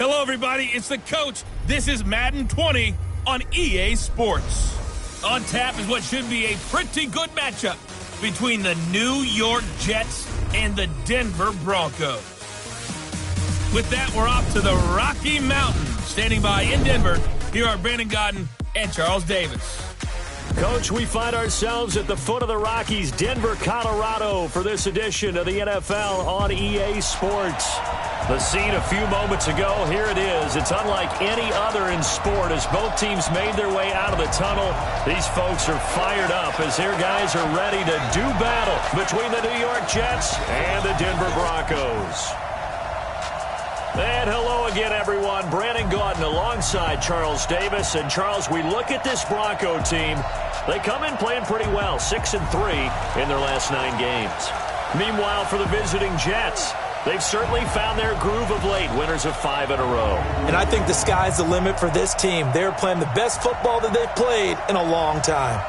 Hello, everybody. It's the coach. This is Madden 20 on EA Sports. On tap is what should be a pretty good matchup between the New York Jets and the Denver Broncos. With that, we're off to the Rocky Mountains. Standing by in Denver, here are Brandon Godden and Charles Davis. Coach, we find ourselves at the foot of the Rockies, Denver, Colorado, for this edition of the NFL on EA Sports. The scene a few moments ago, here it is. It's unlike any other in sport as both teams made their way out of the tunnel. These folks are fired up as their guys are ready to do battle between the New York Jets and the Denver Broncos. And hello again, everyone. Brandon Gaudin alongside Charles Davis. And, Charles, we look at this Bronco team. They come in playing pretty well, 6-3 in their last 9 games. Meanwhile, for the visiting Jets, they've certainly found their groove of late, winners of 5 in a row. And I think the sky's the limit for this team. They're playing the best football that they've played in a long time.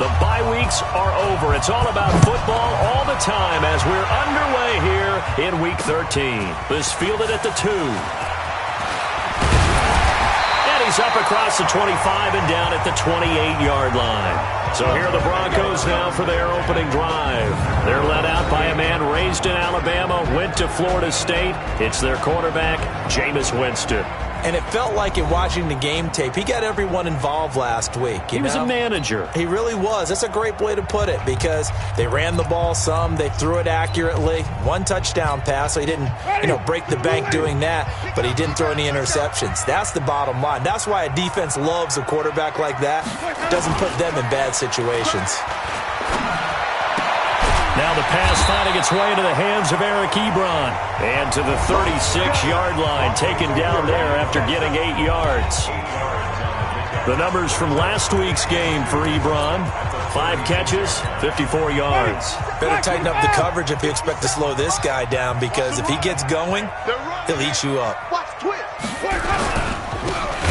The bye weeks are over. It's all about football all the time as we're underway here in Week 13. This fielded at the 2. And he's up across the 25 and down at the 28-yard line. So here are the Broncos now for their opening drive. They're led out by a man raised in Alabama, went to Florida State. It's their quarterback, Jameis Winston. And it felt like in watching the game tape, he got everyone involved last week. He was a manager. He really was. That's a great way to put it because they ran the ball some. They threw it accurately. 1 touchdown pass, so he didn't, break the bank doing that, but he didn't throw any interceptions. That's the bottom line. That's why a defense loves a quarterback like that. Doesn't put them in bad situations. Now the pass finding its way into the hands of Eric Ebron. And to the 36-yard line, taken down there after getting 8 yards. The numbers from last week's game for Ebron: 5 catches, 54 yards. Better tighten up the coverage if you expect to slow this guy down, because if he gets going, he'll eat you up.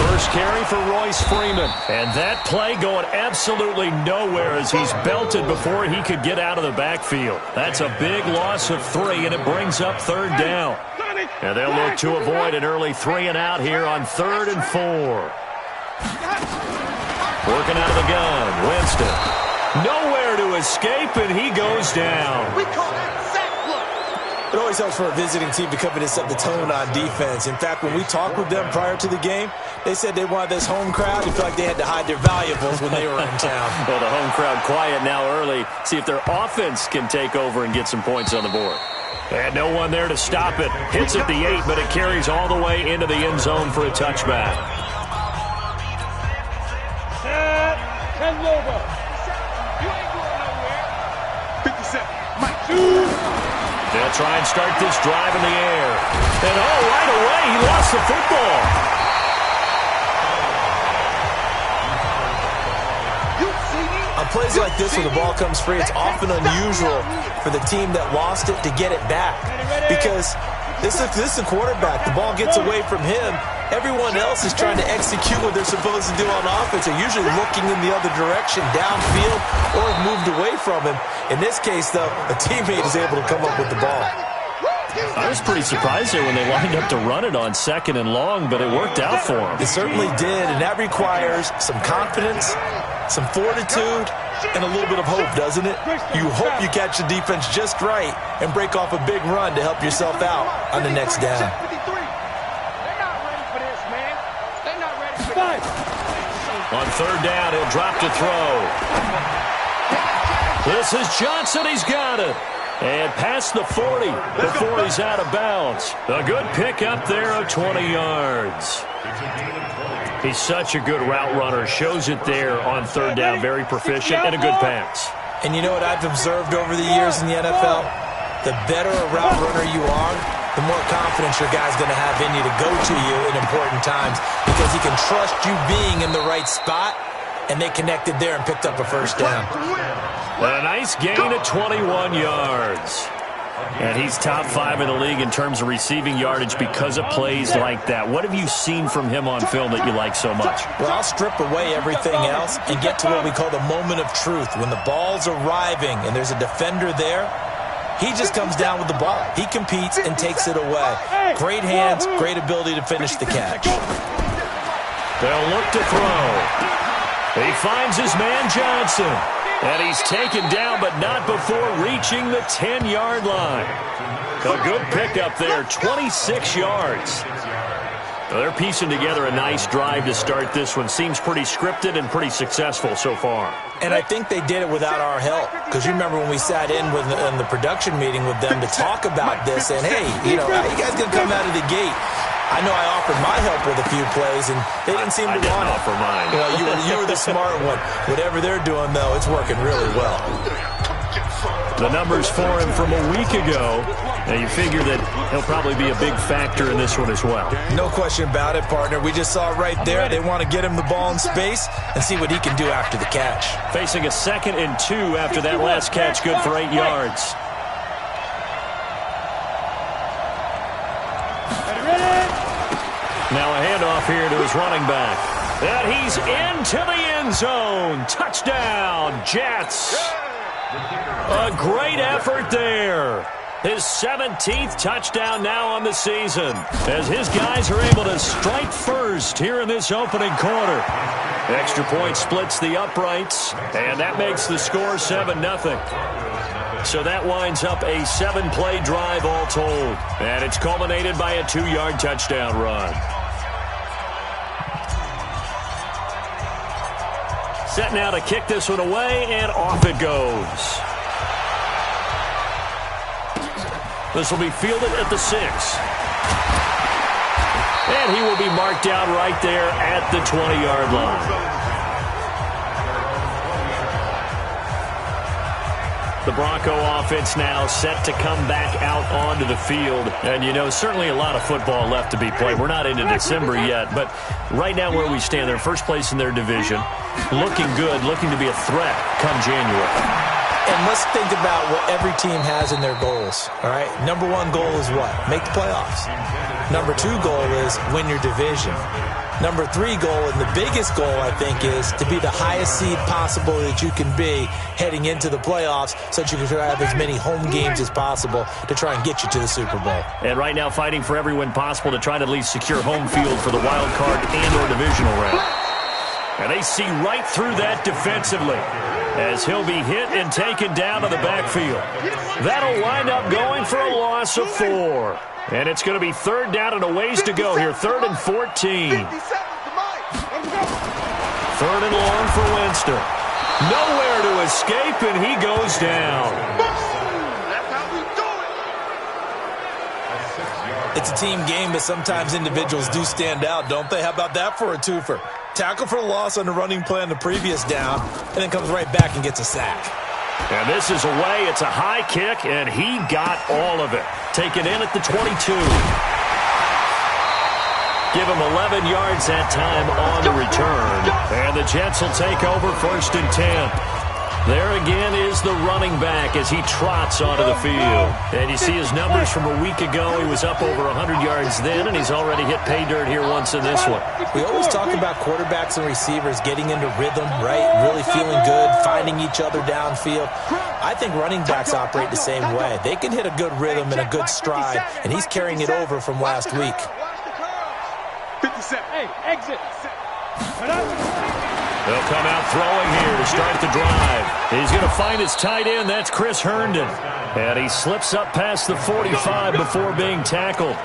First carry for Royce Freeman. And that play going absolutely nowhere as he's belted before he could get out of the backfield. That's a big loss of 3, and it brings up 3rd down. And they'll look to avoid an early 3 and out here on 3rd and 4. Working out of the gun, Winston. Nowhere to escape, and he goes down. We call that sack block. It always helps for a visiting team to come in and set the tone on defense. In fact, when we talked with them prior to the game, they said they wanted this home crowd. They felt like they had to hide their valuables when they were in town. Well, the home crowd quiet now early. See if their offense can take over and get some points on the board. And no one there to stop it. Hits at the 8, but it carries all the way into the end zone for a touchback. Ten over. You ain't going nowhere. 57. Mike. They'll try and start this drive in the air. And right away, he lost the football. On plays like this where the ball comes free, it's often unusual for the team that lost it to get it back. Because this is a quarterback. The ball gets away from him. Everyone else is trying to execute what they're supposed to do on offense. They're usually looking in the other direction, downfield, or have moved away from him. In this case, though, a teammate is able to come up with the ball. I was pretty surprised there when they lined up to run it on 2nd and long, but it worked out for them. It certainly did, and that requires some confidence, some fortitude, and a little bit of hope, doesn't it? You hope you catch the defense just right and break off a big run to help yourself out on the next down. On 3rd down, he'll drop to throw. This is Johnson. He's got it. And past the 40 before he's out of bounds. A good pick up there of 20 yards. He's such a good route runner. Shows it there on 3rd down. Very proficient and a good pass. And you know what I've observed over the years in the NFL? The better a route runner you are, the more confidence your guy's going to have in you to go to you in important times, because he can trust you being in the right spot, and they connected there and picked up a 1st down. A nice gain of 21 yards. And he's top 5 in the league in terms of receiving yardage because of plays like that. What have you seen from him on film that you like so much? Well, I'll strip away everything else and get to what we call the moment of truth. When the ball's arriving and there's a defender there, he just comes down with the ball. He competes and takes it away. Great hands, great ability to finish the catch. They'll look to throw. He finds his man Johnson. And he's taken down, but not before reaching the 10-yard line. A good pickup there, 26 yards. They're piecing together a nice drive to start this one. Seems pretty scripted and pretty successful so far. And I think they did it without our help. Because you remember when we sat in the production meeting with them to talk about this, and hey, how you guys going to come out of the gate? I know I offered my help with a few plays, and they didn't seem to want it. I didn't offer mine. You were the smart one. Whatever they're doing, though, it's working really well. The numbers for him from a week ago. Now, you figure that he'll probably be a big factor in this one as well. No question about it, partner. We just saw it right there. They want to get him the ball in space and see what he can do after the catch. Facing a 2nd and 2 after that last catch, good for 8 yards. Now a handoff here to his running back. And he's into the end zone. Touchdown, Jets. A great effort there. His 17th touchdown now on the season, as his guys are able to strike first here in this opening quarter. Extra point splits the uprights, and that makes the score 7-0. So that winds up a 7-play drive all told. And it's culminated by a 2-yard touchdown run. Set now to kick this one away, and off it goes. This will be fielded at the 6. And he will be marked down right there at the 20-yard line. The Bronco offense now set to come back out onto the field. And, certainly a lot of football left to be played. We're not into December yet, but right now where we stand, they're first place in their division. Looking good, looking to be a threat come January. And let's think about what every team has in their goals, all right? Number 1 goal is what? Make the playoffs. Number 2 goal is win your division. Number 3 goal, and the biggest goal, I think, is to be the highest seed possible that you can be heading into the playoffs so that you can try to have as many home games as possible to try and get you to the Super Bowl. And right now fighting for every win possible to try to at least secure home field for the wild card and or divisional round. And they see right through that defensively as he'll be hit and taken down to the backfield. That'll wind up going for a loss of 4. And it's going to be 3rd down and a ways to go here. 3rd and 14. 3rd and long for Winston. Nowhere to escape, and he goes down. It's a team game, but sometimes individuals do stand out, don't they? How about that for a twofer? Tackle for a loss on the running play on the previous down, and then comes right back and gets a sack. And this is away. It's a high kick, and he got all of it. Taken in at the 22. Give him 11 yards that time on the return. And the Jets will take over 1st and 10. There again is the running back as he trots onto the field. And you see his numbers from a week ago. He was up over 100 yards then, and he's already hit pay dirt here once in this one. We always talk about quarterbacks and receivers getting into rhythm, right? Really feeling good, finding each other downfield. I think running backs operate the same way. They can hit a good rhythm and a good stride, and he's carrying it over from last week. 57. Hey, exit. They'll come out throwing here to start the drive. He's going to find his tight end. That's Chris Herndon. And he slips up past the 45 before being tackled.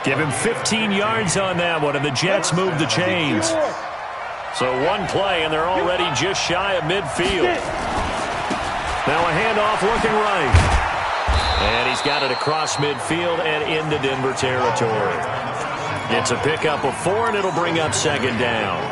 Give him 15 yards on that one, and the Jets move the chains. So 1 play, and they're already just shy of midfield. Now a handoff looking right. And he's got it across midfield and into Denver territory. It's a pickup of 4, and it'll bring up 2nd down.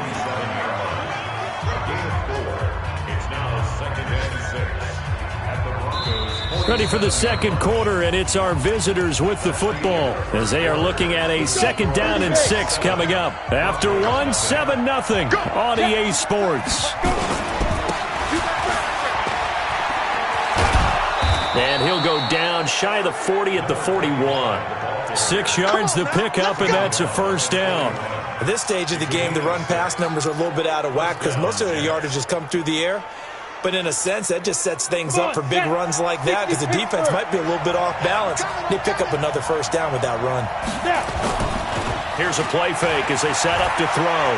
Ready for the 2nd quarter, and it's our visitors with the football as they are looking at a 2nd down and 6 coming up. After 1, 7-0 on EA Sports. And he'll go down down shy of the 40 at the 41. 6 yards the pickup, and that's a first down. At this stage of the game, the run-pass numbers are a little bit out of whack because most of their yardage has come through the air. But in a sense, that just sets things up for big runs like that because the defense might be a little bit off balance. They pick up another first down with that run. Here's a play fake as they set up to throw.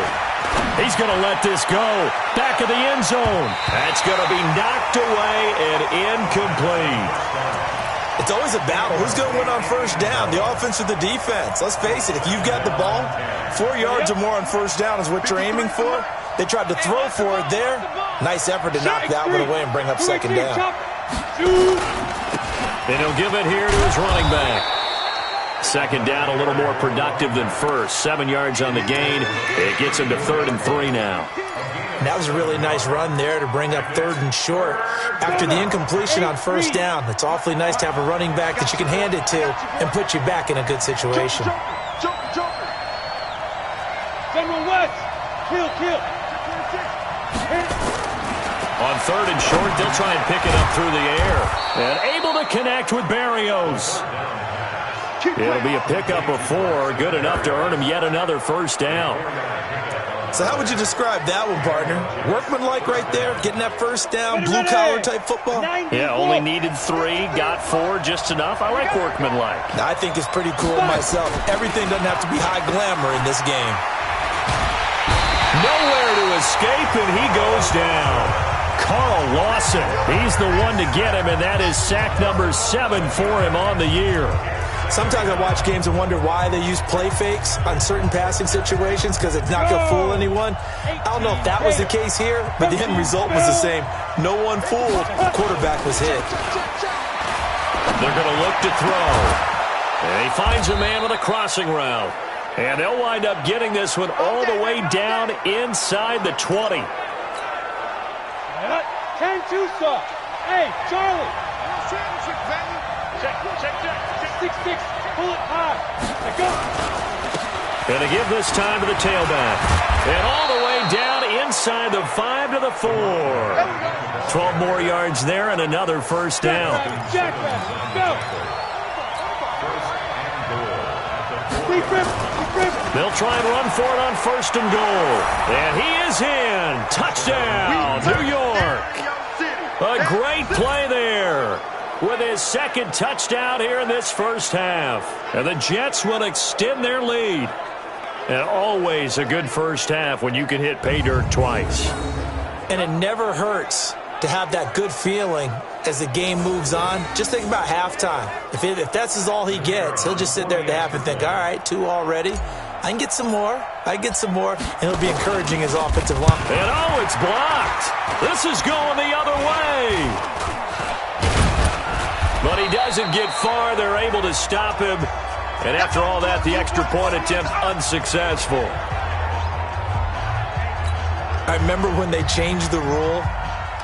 He's going to let this go. Back of the end zone. That's going to be knocked away and incomplete. It's always a battle. Who's going to win on first down, the offense or the defense? Let's face it, if you've got the ball, 4 yards or more on first down is what you're aiming for. They tried to throw for it there. Nice effort to knock that one away and bring up second down. And he'll give it here to his running back. Second down, a little more productive than first. 7 yards on the gain. It gets him to 3rd and 3 now. That was a really nice run there to bring up 3rd and short. After the incompletion on first down, it's awfully nice to have a running back that you can hand it to and put you back in a good situation. General West, kill. On 3rd and short, they'll try and pick it up through the air. And able to connect with Barrios. It'll be a pickup of 4, good enough to earn him yet another first down. So how would you describe that one, partner? Workmanlike right there, getting that first down, blue-collar type football? Yeah, only needed 3, got 4, just enough. I like workmanlike. I think it's pretty cool myself. Everything doesn't have to be high glamour in this game. Nowhere to escape, and he goes down. Carl Lawson, he's the one to get him, and that is sack number 7 for him on the year. Sometimes I watch games and wonder why they use play fakes on certain passing situations because it's not going to fool anyone. I don't know if that was the case here, but the end result was the same. No one fooled. The quarterback was hit. They're going to look to throw. And he finds a man with a crossing route. And they'll wind up getting this one all the way down inside the 20. 10-2 stop. Hey, Charlie. Check. 6-6, pull it high. Go. And to give this time to the tailback. And all the way down inside the 5 to the 4. 12 more yards there and another first down. Jack back, go. They'll try and run for it on 1st and goal. And he is in. Touchdown, New York. A great play there. With his 2nd touchdown here in this first half. And the Jets will extend their lead. And always a good first half when you can hit pay dirt twice. And it never hurts to have that good feeling as the game moves on. Just think about halftime. If that's all he gets, he'll just sit there at the half and think, all right, 2 already. I can get some more. And he'll be encouraging his offensive line. And it's blocked. This is going the other way. But he doesn't get far. They're able to stop him. And after all that, the extra point attempt unsuccessful. I remember when they changed the rule,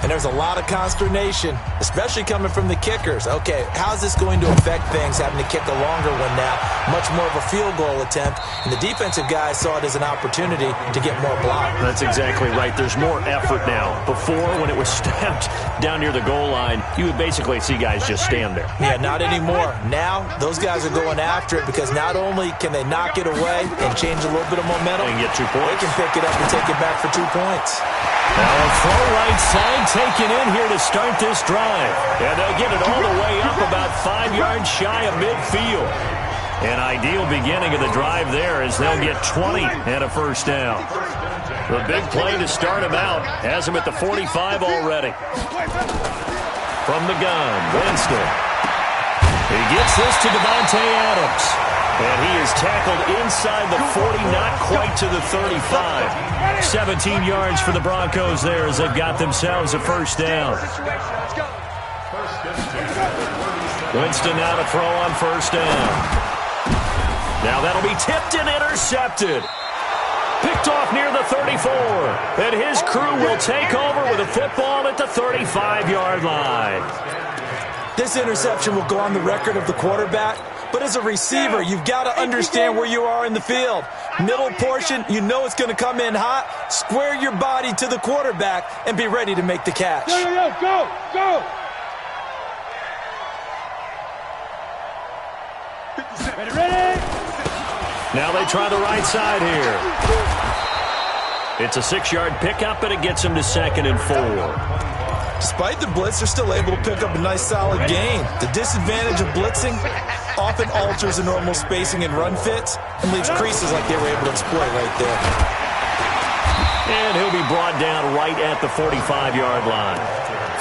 and there's a lot of consternation, especially coming from the kickers. Okay, how's this going to affect things, having to kick a longer one now, much more of a field goal attempt, and the defensive guys saw it as an opportunity to get more block. That's exactly right. There's more effort now. Before, when it was snapped down near the goal line, you would basically see guys just stand there. Yeah, not anymore. Now, those guys are going after it because not only can they knock it away and change a little bit of momentum, and get 2 points. They can pick it up and take it back for 2 points. Now a throw right side taken in here to start this drive. And they'll get it all the way up about 5 yards shy of midfield. An ideal beginning of the drive there as they'll get 20 and a first down. The big play to start him out has him at the 45 already. From the gun, Winston. He gets this to Devontae Adams. And he is tackled inside the 40, not quite to the 35. 17 yards for the Broncos there as they've got themselves a first down. Winston now to throw on first down. Now that'll be tipped and intercepted. Picked off near the 34. And his crew will take over with a football at the 35-yard line. This interception will go on the record of the quarterback. But as a receiver, you've got to understand where you are in the field. Middle portion, you know it's going to come in hot. Square your body to the quarterback and be ready to make the catch. Go. Now they try the right side here. It's a 6-yard pickup, and it gets them to 2nd and 4. Despite the blitz, they're still able to pick up a nice, solid gain. The disadvantage of blitzing often alters the normal spacing and run fits and leaves creases like they were able to exploit right there. And he'll be brought down right at the 45-yard line.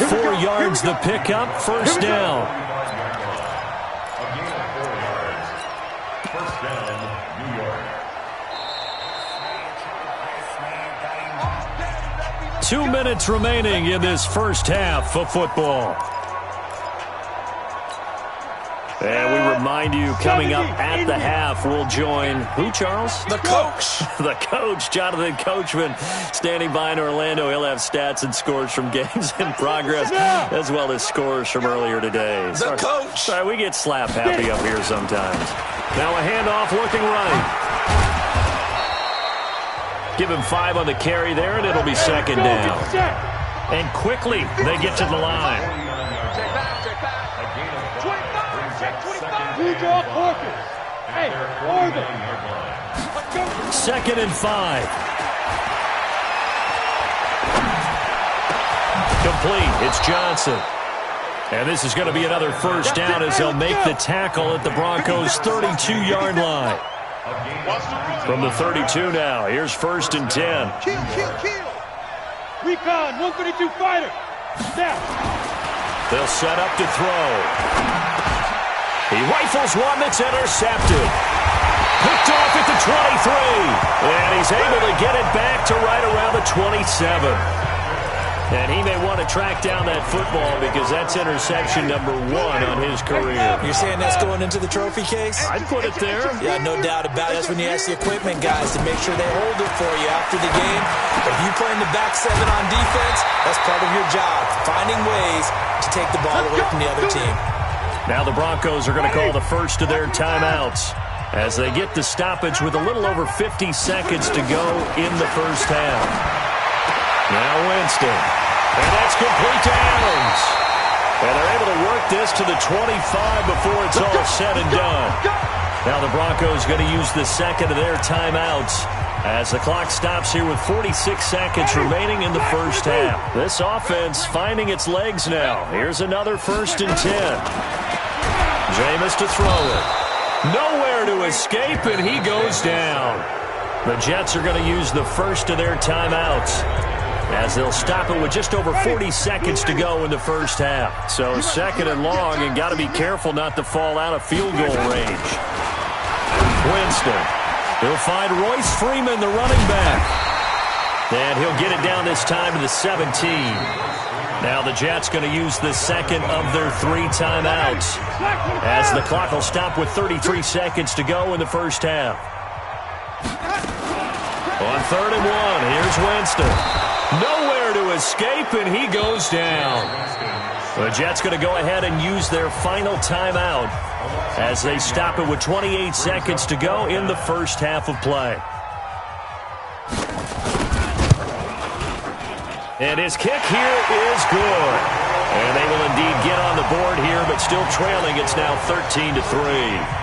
4 yards the pickup, 1st down. 2 minutes remaining in this first half of football. And we remind you, coming up at the half, we'll join who, Charles? The coach. The coach, Jonathan Coachman, standing by in Orlando. He'll have stats and scores from games in progress, as well as scores from earlier today. The coach. Sorry, we get slap happy up here sometimes. Now a handoff looking right. Give him 5 on the carry there, and it'll be 2nd down. And quickly, they get to the line. Hey, 2nd and 5. Complete. It's Johnson. And this is going to be another 1st down as they'll make the tackle at the Broncos' 32-yard line. From the 32 now, here's 1st and 10. Kill. Recon, 132 fighter. Snap. They'll set up to throw. He rifles one that's intercepted. Picked off at the 23. And he's able to get it back to right around the 27. And he may want to track down that football because that's interception number 1 on his career. You're saying that's going into the trophy case? I'd put it there. Yeah, no doubt about it. That's when you ask the equipment guys to make sure they hold it for you after the game. But if you play in the back 7 on defense, that's part of your job, finding ways to take the ball away from the other team. Now the Broncos are going to call the first of their timeouts as they get the stoppage with a little over 50 seconds to go in the first half. Now Winston. And that's complete to Adams. And they're able to work this to the 25 before it's all said and done. Now the Broncos going to use the second of their timeouts as the clock stops here with 46 seconds remaining in the first half. This offense finding its legs now. Here's another 1st and 10. Jameis to throw it. Nowhere to escape, and he goes down. The Jets are going to use the first of their timeouts as they'll stop it with just over 40 seconds to go in the first half. So 2nd and long, and got to be careful not to fall out of field goal range. Winston. He'll find Royce Freeman, the running back. And he'll get it down this time to the 17. Now the Jets going to use the second of their 3 timeouts as the clock will stop with 33 seconds to go in the first half. On 3rd and 1, here's Winston. Nowhere to escape, and he goes down. The Jets going to go ahead and use their final timeout as they stop it with 28 seconds to go in the first half of play. And his kick here is good. And they will indeed get on the board here, but still trailing. It's now 13-3.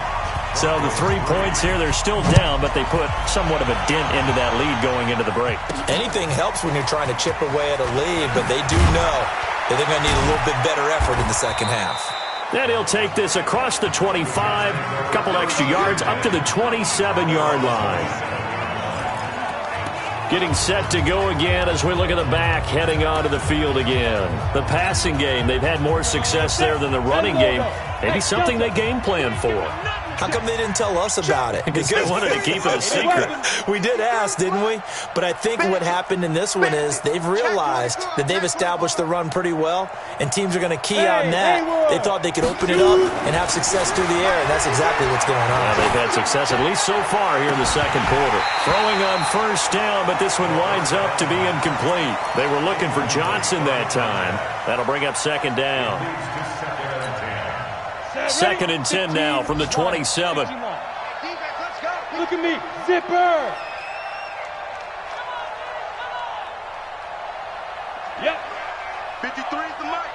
So the 3 points here, they're still down, but they put somewhat of a dent into that lead going into the break. Anything helps when you're trying to chip away at a lead, but they do know that they're going to need a little bit better effort in the second half. Then he'll take this across the 25, a couple extra yards, up to the 27-yard line. Getting set to go again as we look at the back, heading onto the field again. The passing game, they've had more success there than the running game. Maybe something they game plan for. How come they didn't tell us about it? Because they wanted to keep it a secret. We did ask, didn't we? But I think what happened in this one is they've realized that they've established the run pretty well, and teams are going to key on that. They thought they could open it up and have success through the air, and that's exactly what's going on. They've had success, at least so far, here in the second quarter. Throwing on 1st down, but this one winds up to be incomplete. They were looking for Johnson that time. That'll bring up 2nd down. 2nd and 10 now from the 27. Look at me, zipper. Yep. 53 is the mic.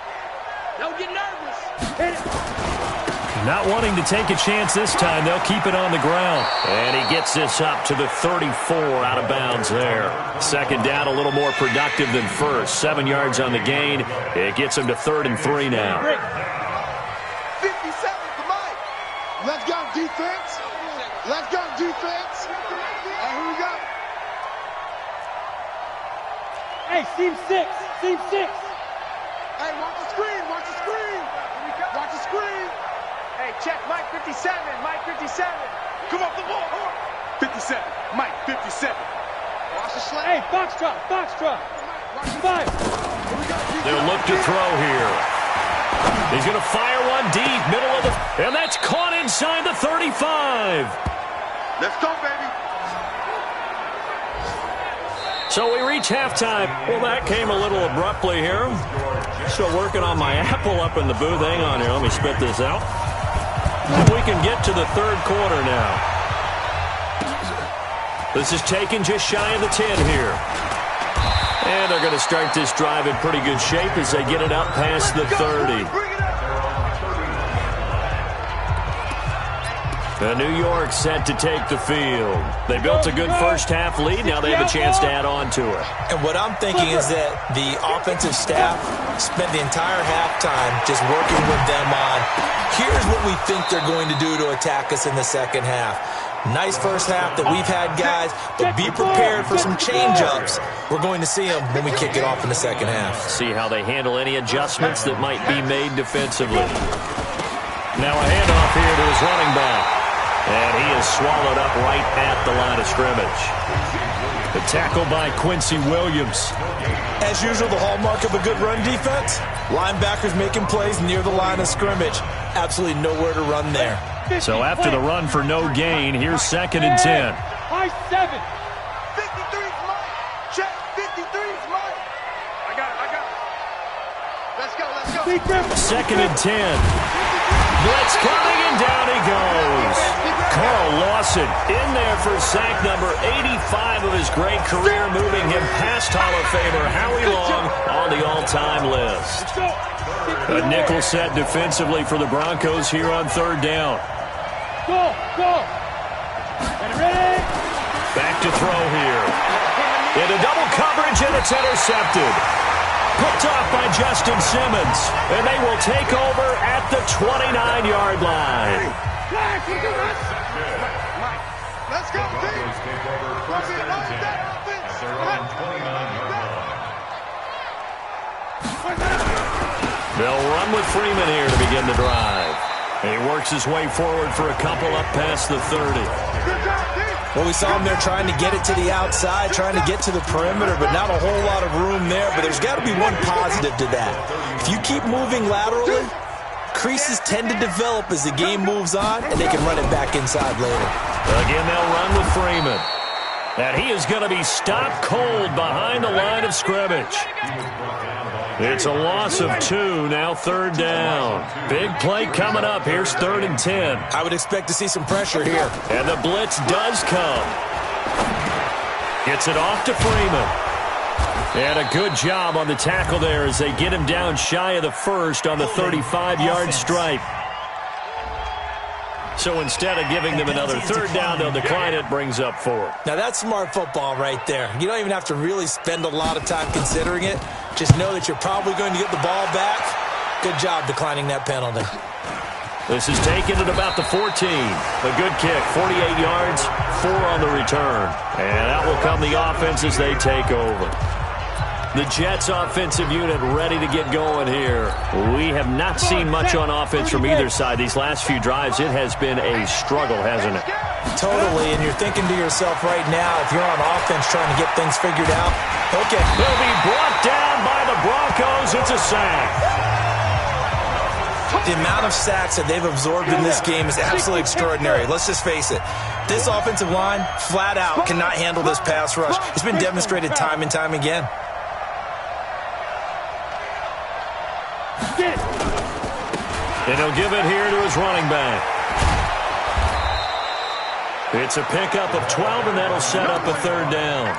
Don't get nervous. Hit it. Not wanting to take a chance this time, they'll keep it on the ground. And he gets this up to the 34 out of bounds there. Second down, a little more productive than first. 7 yards on the gain. It gets him to 3rd and 3 now. 57 for Mike. Let's go, defense. Let's go, defense. And here we go. Hey, seam 6. Seam 6. Hey, watch the screen. Watch the screen. Watch the screen. Hey, check Mike 57. Mike 57. Come off the ball. 57. Mike 57. Watch the slant. Hey, Foxtrot. Foxtrot. 5. Here we go. They'll look to throw here. He's going to fire one deep, middle of the... And that's caught inside the 35. Let's go, baby. So we reach halftime. Well, that came a little abruptly here. Still working on my apple up in the booth. Hang on here. Let me spit this out. We can get to the 3rd quarter now. This is taken just shy of the 10 here. And they're going to start this drive in pretty good shape as they get it up past the 30. New York set to take the field. They built a good first-half lead. Now they have a chance to add on to it. And what I'm thinking is that the offensive staff spent the entire halftime just working with them on, here's what we think they're going to do to attack us in the second half. Nice first half that we've had, guys, but be prepared for some change-ups. We're going to see them when we kick it off in the second half. See how they handle any adjustments that might be made defensively. Now a handoff here to his running back. And he is swallowed up right at the line of scrimmage. The tackle by Quincy Williams. As usual, the hallmark of a good run defense, linebackers making plays near the line of scrimmage. Absolutely nowhere to run there. So after the run for no gain, here's 2nd and 10. High 7. 53's Mike. Check. 53's Mike. I got it. Let's go. 2nd and 10. Blitz coming, and down he goes. Carl Lawson in there for sack number 85 of his great career, moving him past Hall of Famer Howie Long on the all-time list. A nickel set defensively for the Broncos here on 3rd down. Go. Ready? Back to throw here. Into double coverage, and it's intercepted. Picked off by Justin Simmons, and they will take over at the 29-yard line. Let's go, team. They'll run with Freeman here to begin the drive. And he works his way forward for a couple up past the 30. Well, we saw him there trying to get it to the outside, trying to get to the perimeter, but not a whole lot of room there. But there's got to be one positive to that. If you keep moving laterally, creases tend to develop as the game moves on, and they can run it back inside later. Again, they'll run with Freeman. And he is going to be stopped cold behind the line of scrimmage. It's a loss of 2, now 3rd down. Big play coming up. Here's 3rd and 10. I would expect to see some pressure here. And the blitz does come. Gets it off to Freeman. And a good job on the tackle there as they get him down shy of the first on the 35-yard stripe. So instead of giving them another 3rd down, they'll decline it, brings up 4. Now that's smart football right there. You don't even have to really spend a lot of time considering it. Just know that you're probably going to get the ball back. Good job declining that penalty. This is taken at about the 14. A good kick, 48 yards, 4 on the return. And that will come the offense as they take over. The Jets offensive unit ready to get going here. We have not seen much on offense from either side. These last few drives, it has been a struggle, hasn't it? Totally, and you're thinking to yourself right now, if you're on offense trying to get things figured out, okay. They'll be brought down by the Broncos. It's a sack. The amount of sacks that they've absorbed in this game is absolutely extraordinary. Let's just face it. This offensive line, flat out, cannot handle this pass rush. It's been demonstrated time and time again. And he'll give it here to his running back. It's a pickup of 12, and that'll set up a 3rd down.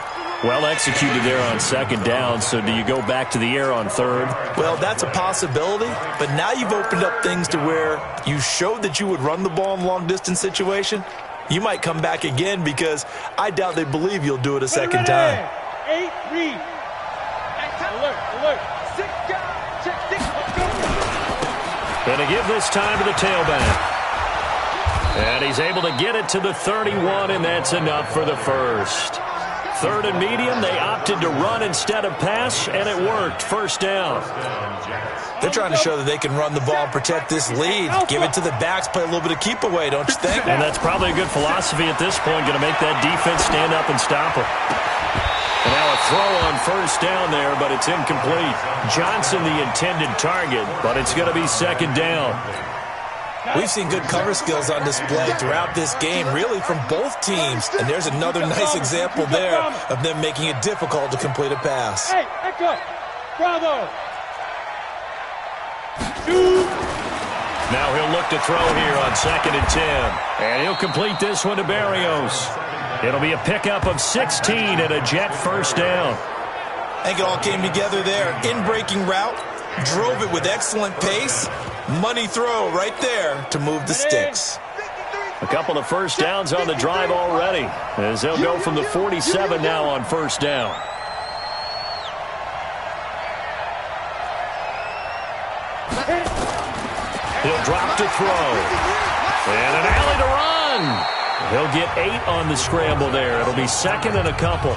Well executed there on second down, so do you go back to the air on third? Well, that's a possibility, but now you've opened up things to where you showed that you would run the ball in a long-distance situation. You might come back again because I doubt they believe you'll do it a second time. 8-3. Alert. 6 guys. Check 6. Let's go. Going to give this time to the tailback. And he's able to get it to the 31, and that's enough for the first. Third and medium, they opted to run instead of pass, and it worked. First down. They're trying to show that they can run the ball and protect this lead. Give it to the backs, play a little bit of keep away, don't you think? And that's probably a good philosophy at this point, going to make that defense stand up and stop them. And now a throw on first down there, but it's incomplete. Johnson the intended target, but it's going to be second down. We've seen good cover skills on display throughout this game, really from both teams. And there's another nice example there of them making it difficult to complete a pass. Hey, echo. Bravo. Now he'll look to throw here on 2nd and 10. And he'll complete this one to Barrios. It'll be a pickup of 16 and a Jet first down. I think it all came together there. In-breaking route, drove it with excellent pace. Money throw right there to move the sticks. A couple of first downs on the drive already, as they'll go from the 47 now on first down. He'll drop to throw. And an alley to run. He'll get 8 on the scramble there. It'll be second and a couple.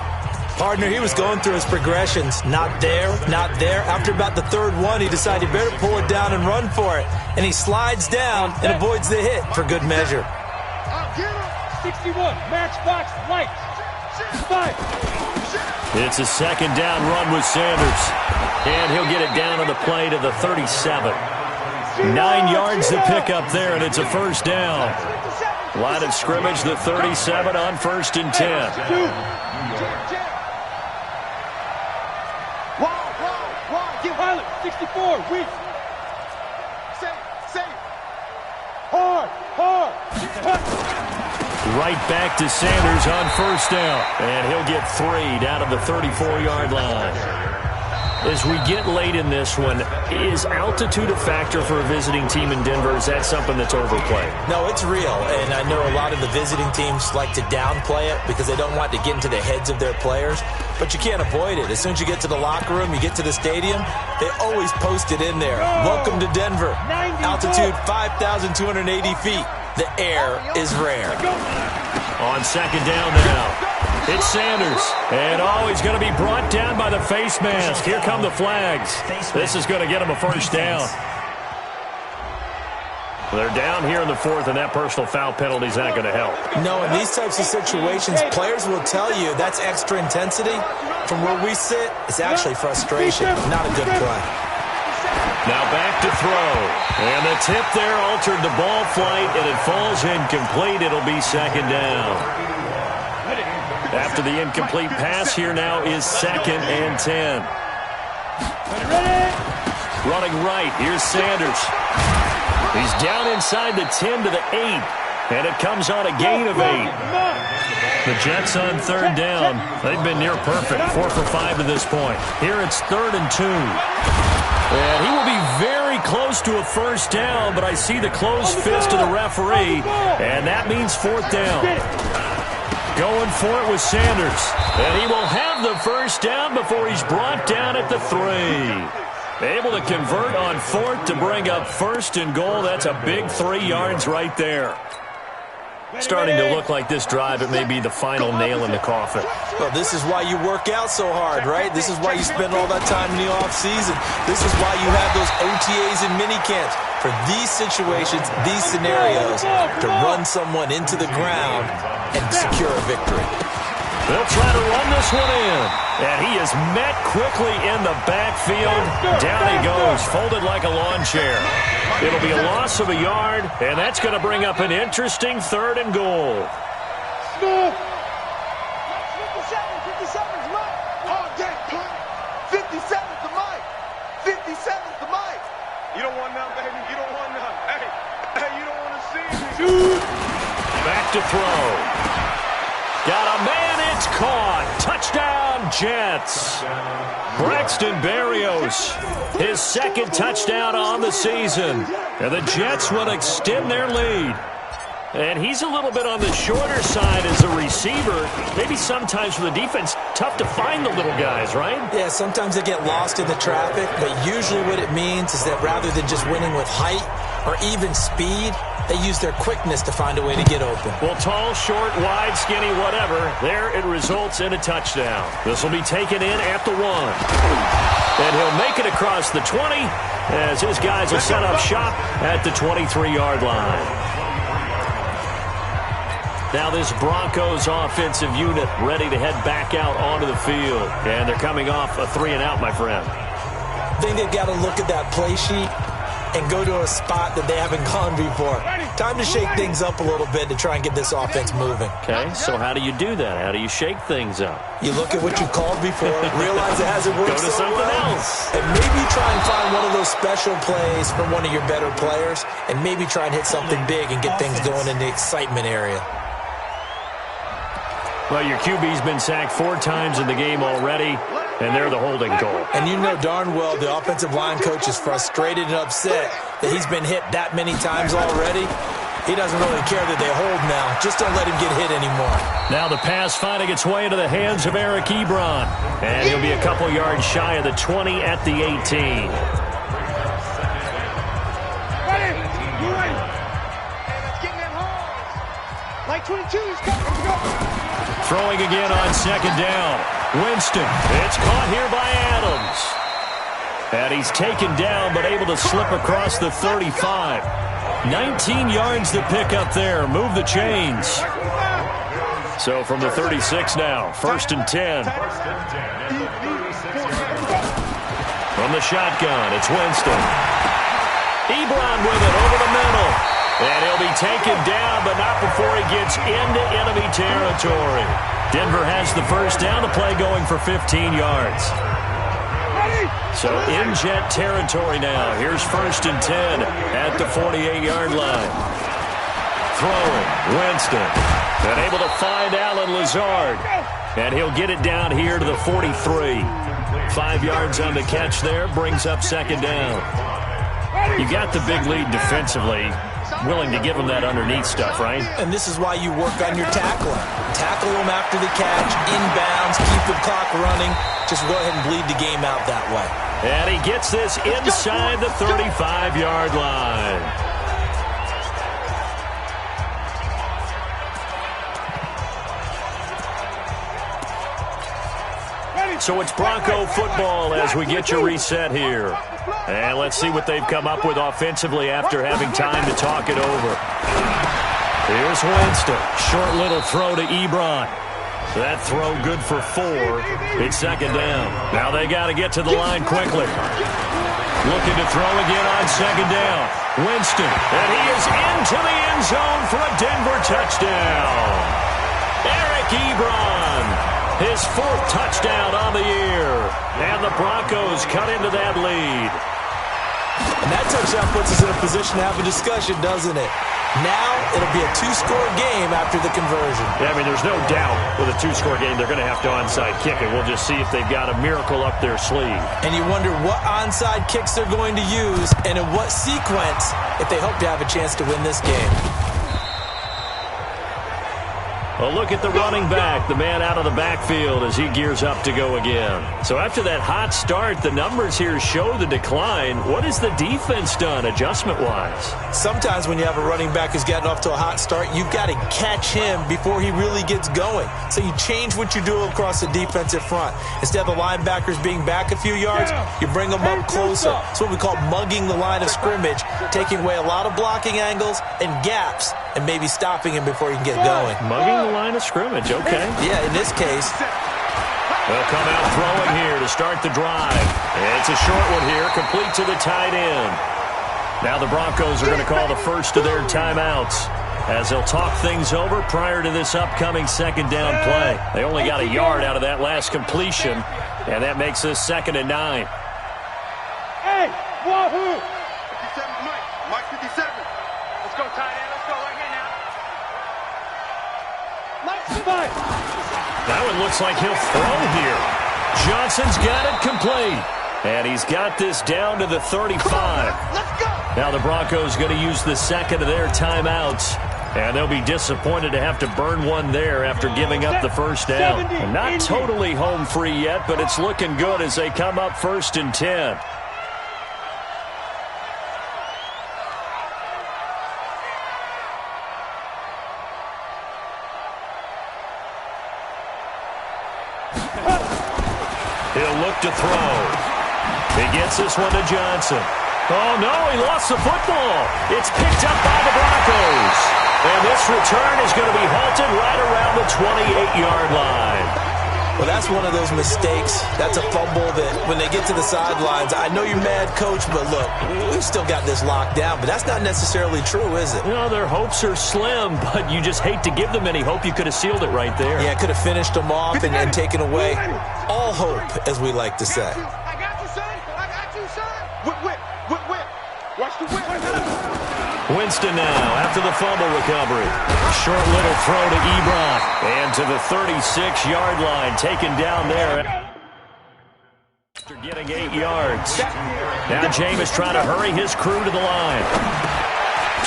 Partner, he was going through his progressions. Not there, not there. After about the third one, he decided he better pull it down and run for it. And he slides down and avoids the hit for good measure. 61, matchbox light. 5. It's a second down run with Sanders. And he'll get it down on the play to the 37. 9 yards to pick up there, and it's a first down. Line of scrimmage, the 37 on 1st and 10. Pilot, 64, weak. Safe. Hard. Right back to Sanders on first down. And he'll get 3 down to the 34-yard line. As we get late in this one, is altitude a factor for a visiting team in Denver? Is that something that's overplayed? No, it's real, and I know a lot of the visiting teams like to downplay it because they don't want to get into the heads of their players, but you can't avoid it. As soon as you get to the locker room, you get to the stadium, they always post it in there. Welcome to Denver. Altitude 5,280 feet. The air is rare. On second down now. It's Sanders. And he's going to be brought down by the face mask. Here come the flags. This is going to get him a first down. They're down here in the 4th, and that personal foul penalty is not going to help. No, in these types of situations, players will tell you that's extra intensity. From where we sit, it's actually frustration. Not a good play. Now back to throw. And the tip there altered the ball flight, and it falls incomplete. It'll be second down. After the incomplete pass, here now is 2nd and 10. Running right, here's Sanders. He's down inside the 10 to the 8, and it comes on a gain of 8. The Jets on third down. They've been near perfect, 4 for 5 to this point. Here it's 3rd and 2. And he will be very close to a first down, but I see the closed fist of the referee, and that means 4th down. Going for it with Sanders. And he will have the first down before he's brought down at the 3. Able to convert on 4th to bring up 1st and goal. That's a big 3 yards right there. Starting to look like this drive, it may be the final nail in the coffin. Well, this is why you work out so hard, right? This is why you spend all that time in the offseason. This is why you have those OTAs and minicamps. For these situations, these scenarios, to run someone into the ground and secure a victory. They'll try to run this one in. And he is met quickly in the backfield. Down he goes, folded like a lawn chair. It'll be a loss of a yard, and that's going to bring up an interesting 3rd and goal. 57's Mike. Hard day, punt. 57's the Mike. 57's the Mike. You don't want none, baby. You don't want none. Hey, you don't want to see me. Back to throw. Got a man, it's caught. caught. Touchdown, Jets. Braxton Berrios, his second touchdown on the season. And the Jets will extend their lead. And he's a little bit on the shorter side as a receiver. Maybe sometimes for the defense, tough to find the little guys, right? Yeah, sometimes they get lost in the traffic, but usually what it means is that rather than just winning with height or even speed, they use their quickness to find a way to get open. Well, tall, short, wide, skinny, whatever, there it results in a touchdown. This will be taken in at the 1. And he'll make it across the 20 as his guys will set up shop at the 23-yard line. Now this Broncos offensive unit ready to head back out onto the field. And they're coming off a 3-and-out, my friend. I think they've got to look at that play sheet and go to a spot that they haven't gone before. Time to shake things up a little bit to try and get this offense moving. Okay, so how do you do that? How do you shake things up? You look at what you called before, realize it hasn't worked Go to something else. And maybe try and find one of those special plays from one of your better players, and maybe try and hit something big and get things going in the excitement area. Well, your QB's been sacked 4 times in the game already, and they're the holding goal. And you know darn well the offensive line coach is frustrated and upset that he's been hit that many times already. He doesn't really care that they hold now. Just don't let him get hit anymore. Now the pass finding its way into the hands of Eric Ebron. And he'll be a couple yards shy of the 20 at the 18. Ready? You ready? Let's get in that hole. Like 22, he's coming. Let's go. Throwing again on second down. Winston. It's caught here by Adams. And he's taken down but able to slip across the 35. 19 yards to pick up there. Move the chains. So from the 36 now, 1st and 10. From the shotgun, it's Winston. Ebron with it over the middle. And he'll be taken down, but not before he gets into enemy territory. Denver has the first down. The play going for 15 yards. So in Jet territory now. Here's 1st and 10 at the 48-yard line. Throwing, Winston. And able to find Alan Lazard. And he'll get it down here to the 43. 5 yards on the catch there. Brings up 2nd down. You got the big lead defensively. Willing to give them that underneath stuff, right? And this is why you work on your tackling. Tackle them after the catch, inbounds, keep the clock running. Just go ahead and bleed the game out that way. And he gets this inside the 35-yard line. So it's Bronco football as we get you reset here. And let's see what they've come up with offensively after having time to talk it over. Here's Winston. Short little throw to Ebron. That throw good for 4. It's 2nd down. Now they got to get to the line quickly. Looking to throw again on 2nd down. Winston. And he is into the end zone for a Denver touchdown. Eric Ebron. His 4th touchdown on the year. And the Broncos cut into that lead. And that touchdown puts us in a position to have a discussion, doesn't it? Now it'll be a 2-score game after the conversion. Yeah, I mean, there's no doubt with a 2-score game they're going to have to onside kick it. We'll just see if they've got a miracle up their sleeve. And you wonder what onside kicks they're going to use and in what sequence if they hope to have a chance to win this game. A look at the running back, the man out of the backfield as he gears up to go again. So after that hot start, the numbers here show the decline. What has the defense done adjustment-wise? Sometimes when you have a running back who's gotten off to a hot start, you've got to catch him before he really gets going. So you change what you do across the defensive front. Instead of the linebackers being back a few yards, you bring them up closer. It's what we call mugging the line of scrimmage, taking away a lot of blocking angles and gaps, and maybe stopping him before he can get going. Mugging the line of scrimmage, okay. Yeah, in this case. They'll come out throwing here to start the drive. It's a short one here, complete to the tight end. Now the Broncos are going to call the first of their timeouts as they'll talk things over prior to this upcoming 2nd down play. They only got a yard out of that last completion, and that makes this 2nd and 9. Hey, wahoo! 57, Mike 57. Let's go, tight end. Let's go right here now. Let's go! That one looks like he'll throw here. Johnson's got it complete. And he's got this down to the 35. Now the Broncos going to use the second of their timeouts. And they'll be disappointed to have to burn one there after giving up the first down. And not totally home free yet, but it's looking good as they come up 1st and 10. He'll look to throw. He gets this one to Johnson. Oh, no, he lost the football. It's picked up by the Broncos. And this return is going to be halted right around the 28-yard line. Well, that's one of those mistakes. That's a fumble that when they get to the sidelines, I know you're mad, Coach, but look, we've still got this locked down. But that's not necessarily true, is it? No, their hopes are slim, but you just hate to give them any hope. You could have sealed it right there. Yeah, could have finished them off and taken away all hope, as we like to say. I got you, son. I got you, son. Whip. Watch the whip. Winston now after the fumble recovery. Short little throw to Ebron. And to the 36-yard line, taken down there. After getting 8 yards. Now Jameis trying to hurry his crew to the line.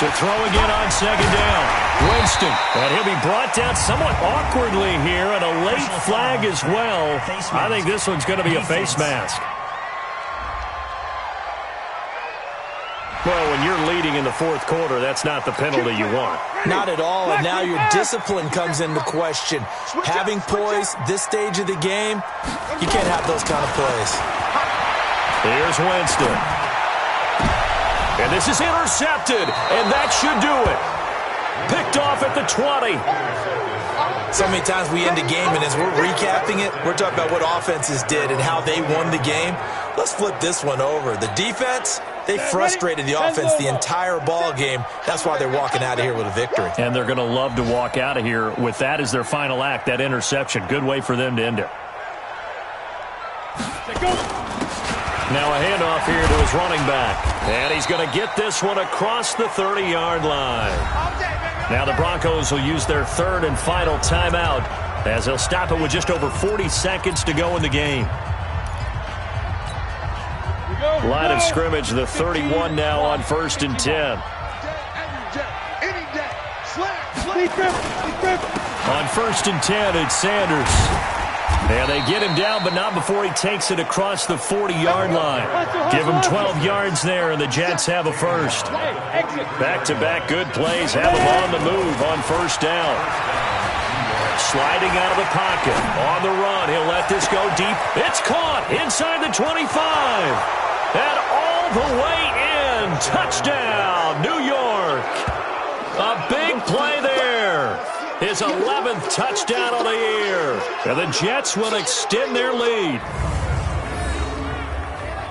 To throw again on second down. Winston. And he'll be brought down somewhat awkwardly here, and a late flag as well. I think this one's going to be a face mask. Well, when you're leading in the fourth quarter, that's not the penalty you want. Not at all, and now your discipline comes into question. Having poise this stage of the game, you can't have those kind of plays. Here's Winston. And this is intercepted, and that should do it. Picked off at the 20. So many times we end a game, and as we're recapping it, we're talking about what offenses did and how they won the game. Let's flip this one over. The defense, they frustrated the offense the entire ball game. That's why they're walking out of here with a victory. And they're going to love to walk out of here with that as their final act, that interception. Good way for them to end it. Now a handoff here to his running back. And he's going to get this one across the 30-yard line. Now the Broncos will use their third and final timeout as they'll stop it with just over 40 seconds to go in the game. Line of scrimmage, the 31 now on 1st and 10. On 1st and 10, it's Sanders. And they get him down, but not before he takes it across the 40-yard line. Give him 12 yards there, and the Jets have a first. Back-to-back good plays have him on the move on 1st down. Sliding out of the pocket. On the run, he'll let this go deep. It's caught inside the 25. And all the way in. Touchdown, New York. A big play there. His 11th touchdown of the year. And the Jets will extend their lead.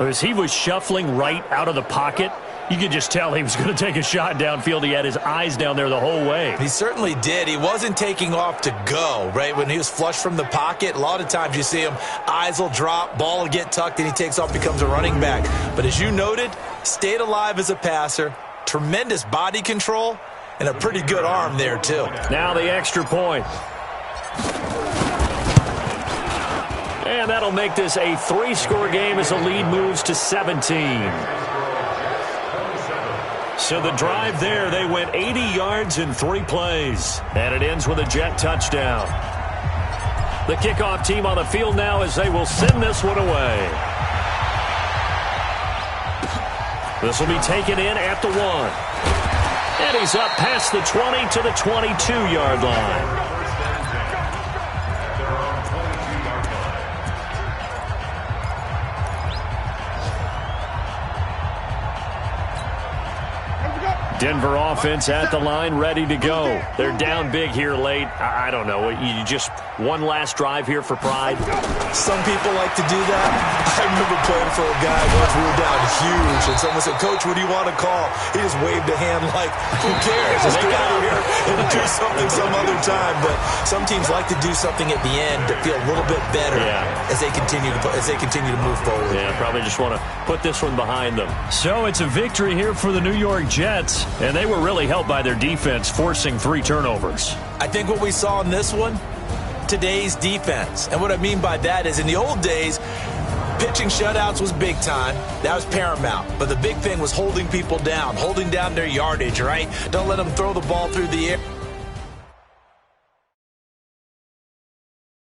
As he was shuffling right out of the pocket, you could just tell he was going to take a shot downfield. He had his eyes down there the whole way. He certainly did. He wasn't taking off to go, right? When he was flush from the pocket, a lot of times you see him, eyes will drop, ball will get tucked, and he takes off, becomes a running back. But as you noted, stayed alive as a passer, tremendous body control, and a pretty good arm there, too. Now the extra point. And that'll make this a 3-score game as the lead moves to 17. So the drive there, they went 80 yards in 3 plays. And it ends with a Jet touchdown. The kickoff team on the field now as they will send this one away. This will be taken in at the 1. And he's up past the 20 to the 22-yard line. Denver offense at the line, ready to go. They're down big here late. I don't know. You just one last drive here for pride? Some people like to do that. I remember playing for a guy once we were down huge, and someone said, "Coach, what do you want to call?" He just waved a hand like, who cares? Just get out of here and do something some other time. But some teams like to do something at the end to feel a little bit better as they continue to move forward. Yeah, probably just want to put this one behind them. So it's a victory here for the New York Jets. And they were really helped by their defense, forcing 3 turnovers. I think what we saw in this one, today's defense. And what I mean by that is in the old days, pitching shutouts was big time. That was paramount. But the big thing was holding people down, holding down their yardage, right? Don't let them throw the ball through the air.